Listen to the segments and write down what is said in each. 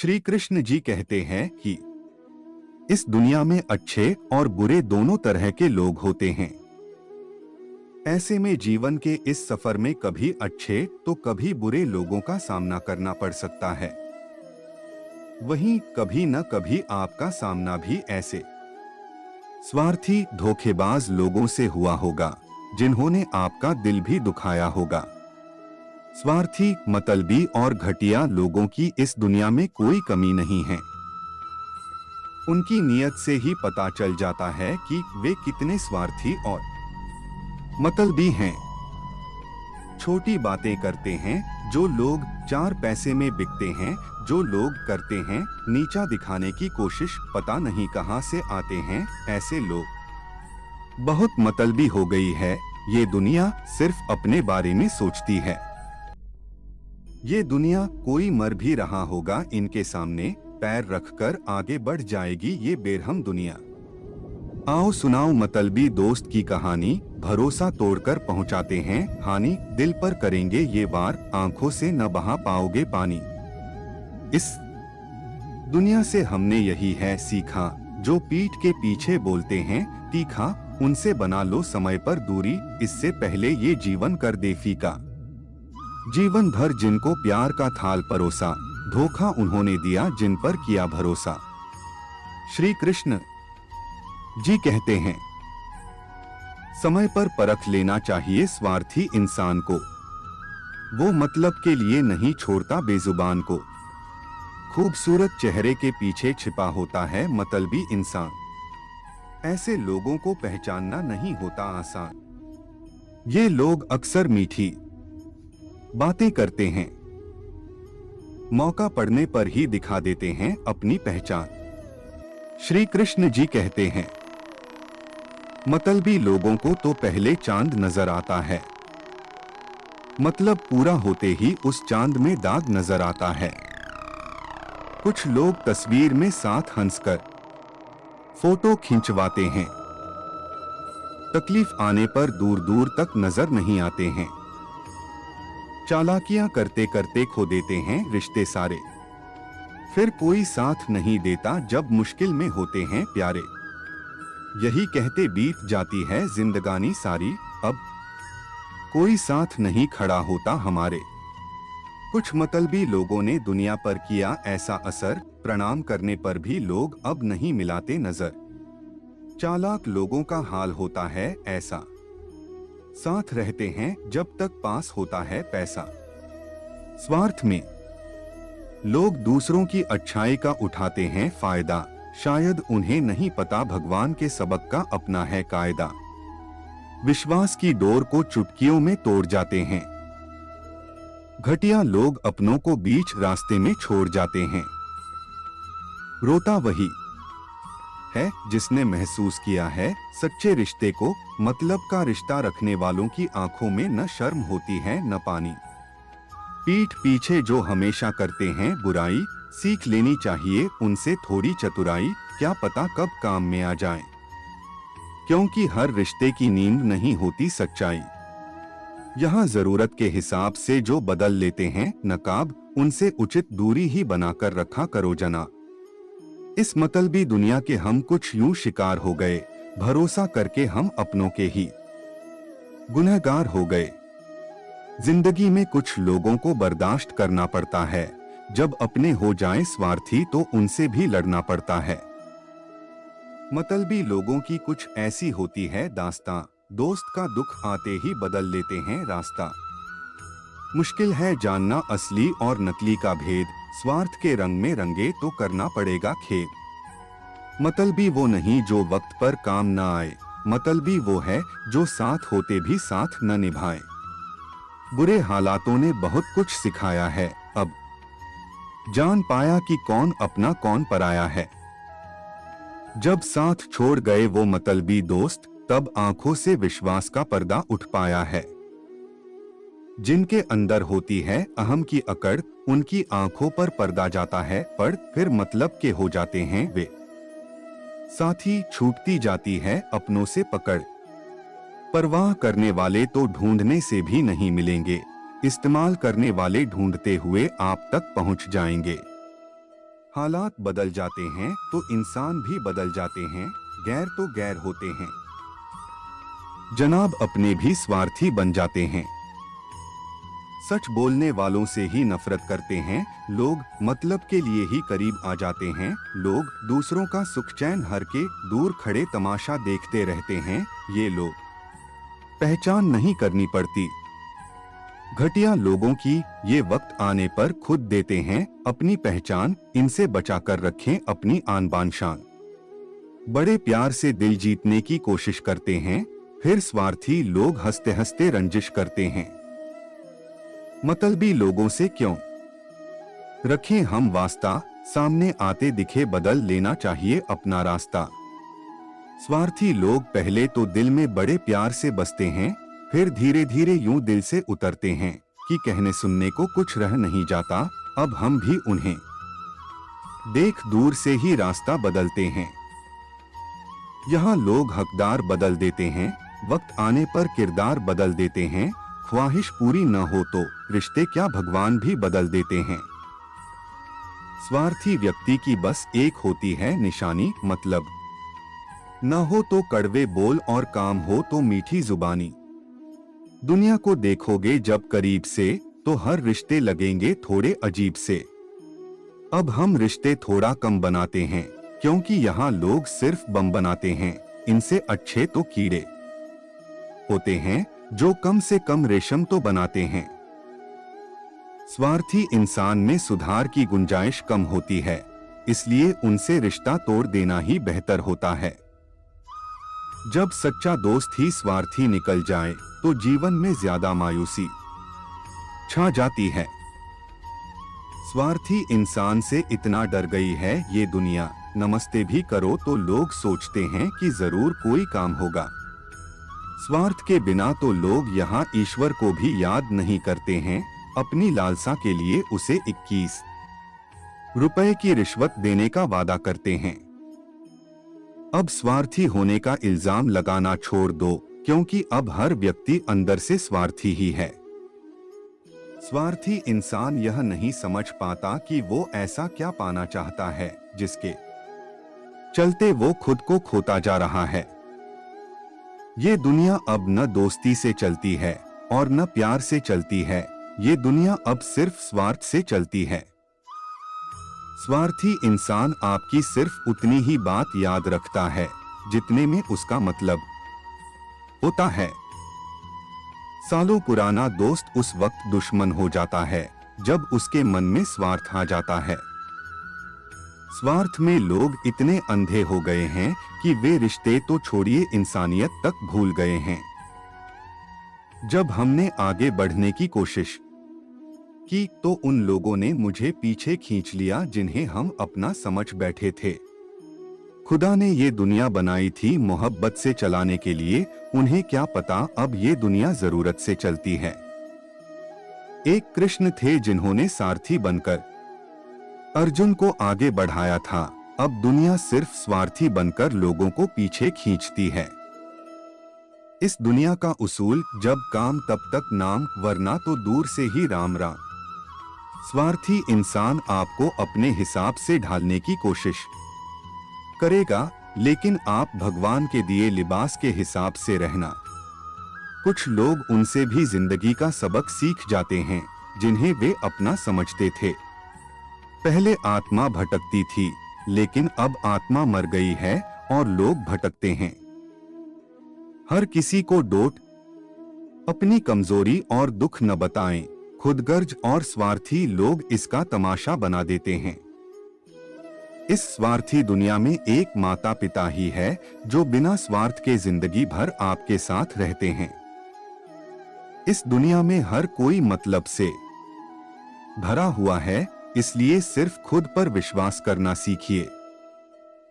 श्री कृष्ण जी कहते हैं कि इस दुनिया में अच्छे और बुरे दोनों तरह के लोग होते हैं। ऐसे में जीवन के इस सफर में कभी अच्छे तो कभी बुरे लोगों का सामना करना पड़ सकता है। वहीं कभी न कभी आपका सामना भी ऐसे स्वार्थी धोखेबाज लोगों से हुआ होगा जिन्होंने आपका दिल भी दुखाया होगा। स्वार्थी, मतलबी और घटिया लोगों की इस दुनिया में कोई कमी नहीं है। उनकी नीयत से ही पता चल जाता है कि वे कितने स्वार्थी और मतलबी हैं। छोटी बातें करते हैं जो लोग चार पैसे में बिकते हैं, जो लोग करते हैं नीचा दिखाने की कोशिश, पता नहीं कहां से आते हैं ऐसे लोग। बहुत मतलबी हो गई है ये दुनिया, सिर्फ अपने बारे में सोचती है। ये दुनिया कोई मर भी रहा होगा इनके सामने पैर रखकर आगे बढ़ जाएगी ये बेरहम दुनिया। आओ सुनाओ मतलबी दोस्त की कहानी, भरोसा तोड़कर पहुंचाते हैं हानि, दिल पर करेंगे ये वार, आंखों से न बहा पाओगे पानी। इस दुनिया से हमने यही है सीखा, जो पीठ के पीछे बोलते हैं तीखा, उनसे बना लो समय पर दूरी, इससे पहले ये जीवन कर दे फीका। जीवन भर जिनको प्यार का थाल परोसा, धोखा उन्होंने दिया जिन पर किया भरोसा। श्री कृष्ण जी कहते हैं समय पर परख लेना चाहिए स्वार्थी इंसान को, वो मतलब के लिए नहीं छोड़ता बेजुबान को। खूबसूरत चेहरे के पीछे छिपा होता है मतलबी इंसान, ऐसे लोगों को पहचानना नहीं होता आसान। ये लोग अक्सर मीठी बातें करते हैं, मौका पड़ने पर ही दिखा देते हैं अपनी पहचान। श्री कृष्ण जी कहते हैं मतलबी लोगों को तो पहले चांद नजर आता है, मतलब पूरा होते ही उस चांद में दाग नजर आता है। कुछ लोग तस्वीर में साथ हंसकर फोटो खिंचवाते हैं, तकलीफ आने पर दूर दूर तक नजर नहीं आते हैं। चालाकियां करते करते खो देते हैं रिश्ते सारे, फिर कोई साथ नहीं देता जब मुश्किल में होते हैं प्यारे। यही कहते बीत जाती है जिंदगानी सारी, अब कोई साथ नहीं खड़ा होता हमारे। कुछ मतलबी लोगों ने दुनिया पर किया ऐसा असर, प्रणाम करने पर भी लोग अब नहीं मिलाते नजर। चालाक लोगों का हाल होता है ऐसा, साथ रहते हैं जब तक पास होता है पैसा। स्वार्थ में लोग दूसरों की अच्छाई का उठाते हैं फायदा, शायद उन्हें नहीं पता भगवान के सबक का अपना है कायदा। विश्वास की डोर को चुटकियों में तोड़ जाते हैं, घटिया लोग अपनों को बीच रास्ते में छोड़ जाते हैं। रोता वही है जिसने महसूस किया है सच्चे रिश्ते को, मतलब का रिश्ता रखने वालों की आंखों में न शर्म होती है न पानी। पीठ पीछे जो हमेशा करते हैं बुराई, सीख लेनी चाहिए उनसे थोड़ी चतुराई, क्या पता कब काम में आ जाए। क्योंकि हर रिश्ते की नींद नहीं होती सच्चाई। यहाँ जरूरत के हिसाब से जो बदल लेते हैं नकाब, उनसे उचित दूरी ही बनाकर रखा करो जना। इस मतलबी दुनिया के हम कुछ यूं शिकार हो गए, भरोसा करके हम अपनों के ही गुनहगार हो गए। जिंदगी में कुछ लोगों को बर्दाश्त करना पड़ता है, जब अपने हो जाएं स्वार्थी तो उनसे भी लड़ना पड़ता है। मतलबी लोगों की कुछ ऐसी होती है दास्तां, दोस्त का दुख आते ही बदल लेते हैं रास्ता। मुश्किल है जानना असली और नकली का भेद, स्वार्थ के रंग में रंगे तो करना पड़ेगा खेद। मतलबी वो नहीं जो वक्त पर काम न आए, मतलबी वो है जो साथ होते भी साथ न निभाए। बुरे हालातों ने बहुत कुछ सिखाया है, अब जान पाया कि कौन अपना कौन पराया है। जब साथ छोड़ गए वो मतलबी दोस्त, तब आंखों से विश्वास का पर्दा उठ पाया है। जिनके अंदर होती है अहम की अकड़, उनकी आंखों पर पर्दा जाता है पड़, फिर मतलब के हो जाते हैं वे साथी, छूटती जाती है अपनों से पकड़। परवाह करने वाले तो ढूंढने से भी नहीं मिलेंगे, इस्तेमाल करने वाले ढूंढते हुए आप तक पहुंच जाएंगे। हालात बदल जाते हैं तो इंसान भी बदल जाते हैं, गैर तो गैर होते हैं। जनाब अपने भी स्वार्थी बन जाते हैं। सच बोलने वालों से ही नफरत करते हैं लोग, मतलब के लिए ही करीब आ जाते हैं लोग, दूसरों का सुख चैन हर के दूर खड़े तमाशा देखते रहते हैं ये लोग। पहचान नहीं करनी पड़ती घटिया लोगों की, ये वक्त आने पर खुद देते हैं अपनी पहचान, इनसे बचाकर रखें अपनी आन बान शान। बड़े प्यार से दिल जीतने की कोशिश करते हैं, फिर स्वार्थी लोग हंसते हंसते रंजिश करते हैं। मतलबी लोगों से क्यों रखें हम वास्ता, सामने आते दिखे बदल लेना चाहिए अपना रास्ता। स्वार्थी लोग पहले तो दिल में बड़े प्यार से बसते हैं, फिर धीरे धीरे यूं दिल से उतरते हैं कि कहने सुनने को कुछ रह नहीं जाता, अब हम भी उन्हें देख दूर से ही रास्ता बदलते हैं। यहाँ लोग हकदार बदल देते हैं, वक्त आने पर किरदार बदल देते हैं, ख्वाहिश पूरी न हो तो रिश्ते क्या भगवान भी बदल देते हैं। स्वार्थी व्यक्ति की बस एक होती है निशानी, मतलब न हो तो कड़वे बोल और काम हो तो मीठी जुबानी। दुनिया को देखोगे जब करीब से तो हर रिश्ते लगेंगे थोड़े अजीब से। अब हम रिश्ते थोड़ा कम बनाते हैं क्योंकि यहाँ लोग सिर्फ बम बनाते हैं, इनसे अच्छे तो कीड़े होते हैं जो कम से कम रेशम तो बनाते हैं। स्वार्थी इंसान में सुधार की गुंजाइश कम होती है, इसलिए उनसे रिश्ता तोड़ देना ही बेहतर होता है। जब सच्चा दोस्त ही स्वार्थी निकल जाए तो जीवन में ज्यादा मायूसी छा जाती है। स्वार्थी इंसान से इतना डर गई है ये दुनिया, नमस्ते भी करो तो लोग सोचते हैं कि जरूर कोई काम होगा। स्वार्थ के बिना तो लोग यहाँ ईश्वर को भी याद नहीं करते हैं, अपनी लालसा के लिए उसे 21 रुपए की रिश्वत देने का वादा करते हैं। अब स्वार्थी होने का इल्जाम लगाना छोड़ दो, क्योंकि अब हर व्यक्ति अंदर से स्वार्थी ही है। स्वार्थी इंसान यह नहीं समझ पाता कि वो ऐसा क्या पाना चाहता है जिसके चलते वो खुद को खोता जा रहा है। ये दुनिया अब न दोस्ती से चलती है और न प्यार से चलती है, ये दुनिया अब सिर्फ स्वार्थ से चलती है। स्वार्थी इंसान आपकी सिर्फ उतनी ही बात याद रखता है जितने में उसका मतलब होता है। सालों पुराना दोस्त उस वक्त दुश्मन हो जाता है जब उसके मन में स्वार्थ आ जाता है। स्वार्थ में लोग इतने अंधे हो गए हैं कि वे रिश्ते तो छोड़िए इंसानियत तक भूल गए हैं। जब हमने आगे बढ़ने की कोशिश की तो उन लोगों ने मुझे पीछे खींच लिया जिन्हें हम अपना समझ बैठे थे। खुदा ने ये दुनिया बनाई थी मोहब्बत से चलाने के लिए, उन्हें क्या पता अब ये दुनिया जरूरत से चलती है। एक कृष्ण थे जिन्होंने सारथी बनकर अर्जुन को आगे बढ़ाया था, अब दुनिया सिर्फ स्वार्थी बनकर लोगों को पीछे खींचती है। इस दुनिया का उसूल जब काम तब तक नाम, वरना तो दूर से ही राम राम। स्वार्थी इंसान आपको अपने हिसाब से ढालने की कोशिश करेगा, लेकिन आप भगवान के दिए लिबास के हिसाब से रहना। कुछ लोग उनसे भी जिंदगी का सबक सीख जाते हैं जिन्हें वे अपना समझते थे। पहले आत्मा भटकती थी, लेकिन अब आत्मा मर गई है और लोग भटकते हैं। हर किसी को डोट अपनी कमजोरी और दुख न बताएं, खुदगर्ज और स्वार्थी लोग इसका तमाशा बना देते हैं। इस स्वार्थी दुनिया में एक माता पिता ही है जो बिना स्वार्थ के जिंदगी भर आपके साथ रहते हैं। इस दुनिया में हर कोई मतलब से भरा हुआ है, इसलिए सिर्फ खुद पर विश्वास करना सीखिए।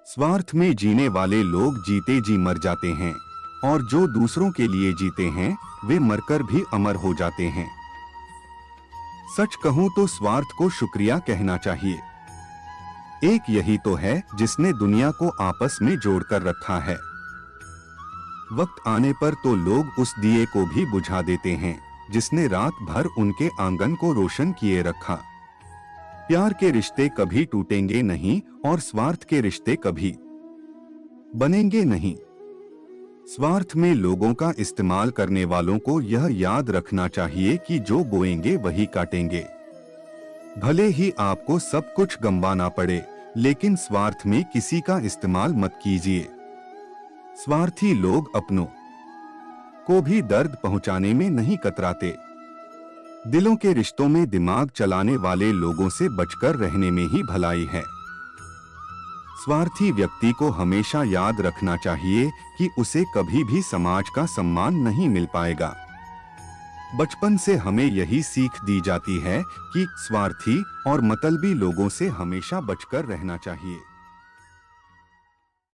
स्वार्थ में जीने वाले लोग जीते जी मर जाते हैं और जो दूसरों के लिए जीते हैं वे मरकर भी अमर हो जाते हैं। सच कहूं तो स्वार्थ को शुक्रिया कहना चाहिए। एक यही तो है जिसने दुनिया को आपस में जोड़कर रखा है। वक्त आने पर तो लोग उस दिए को भी बुझा देते हैं जिसने रात भर उनके आंगन को रोशन किए रखा। प्यार के रिश्ते कभी टूटेंगे नहीं और स्वार्थ के रिश्ते कभी बनेंगे नहीं। स्वार्थ में लोगों का इस्तेमाल करने वालों को यह याद रखना चाहिए कि जो बोएंगे वही काटेंगे। भले ही आपको सब कुछ गंवाना पड़े, लेकिन स्वार्थ में किसी का इस्तेमाल मत कीजिए। स्वार्थी लोग अपनों को भी दर्द पहुंचाने में नहीं कतराते। दिलों के रिश्तों में दिमाग चलाने वाले लोगों से बचकर रहने में ही भलाई है। स्वार्थी व्यक्ति को हमेशा याद रखना चाहिए कि उसे कभी भी समाज का सम्मान नहीं मिल पाएगा। बचपन से हमें यही सीख दी जाती है कि स्वार्थी और मतलबी लोगों से हमेशा बचकर रहना चाहिए।